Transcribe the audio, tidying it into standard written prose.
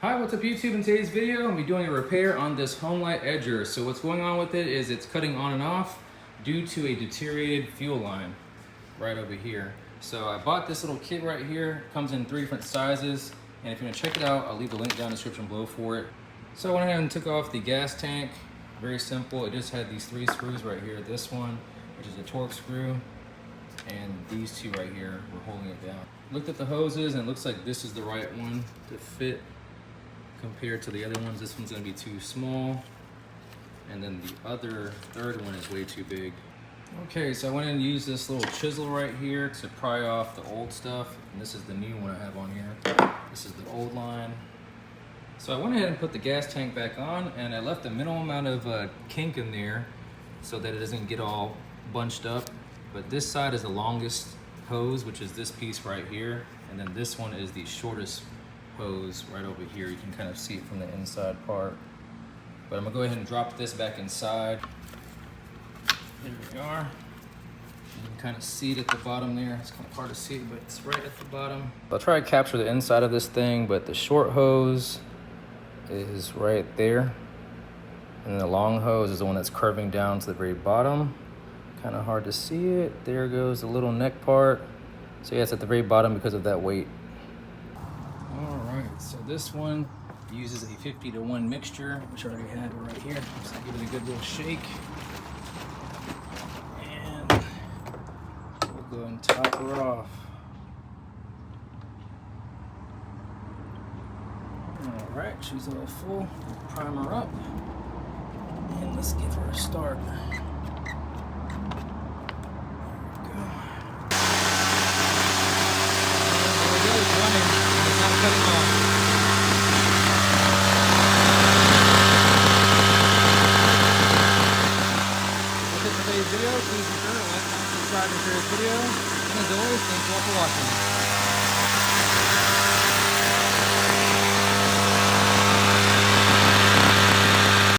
Hi, what's up YouTube? In today's video, I'm going to be doing a repair on this Homelite edger. So what's going on with it is it's cutting on and off due to a deteriorated fuel line right over here. So I bought this little kit right here. It comes in 3 different sizes. And if you want to check it out, I'll leave the link down in the description below for it. So I went ahead and took off the gas tank. Very simple. It just had these 3 screws right here. This one, which is a torque screw, and these 2 right here were holding it down. Looked at the hoses and it looks like this is the right one to fit compared to the other ones. This one's gonna be too small, and then the other third one is way too big. Okay, so I went in and used this little chisel right here to pry off the old stuff, and this is the new one I have on here. This is the old line. So I went ahead and put the gas tank back on, and I left a minimal amount of kink in there so that it doesn't get all bunched up. But this side is the longest hose, which is this piece right here, and then this one is the shortest hose right over here. You can kind of see it from the inside part. But I'm gonna go ahead and drop this back inside. There we are. You can kind of see it at the bottom there. It's kind of hard to see, but it's right at the bottom. I'll try to capture the inside of this thing, but the short hose is right there. And then the long hose is the one that's curving down to the very bottom. Kind of hard to see it. There goes the little neck part. So yeah, it's at the very bottom because of that weight. Alright, so this one uses a 50-to-1 mixture, which I already had right here. Just give it a good little shake. And we'll go and top her off. Alright, she's all full. Prime her up. And let's give her a start. Today's video, please be sure to like, comment, subscribe, and share this video. And as always, thank you all for watching.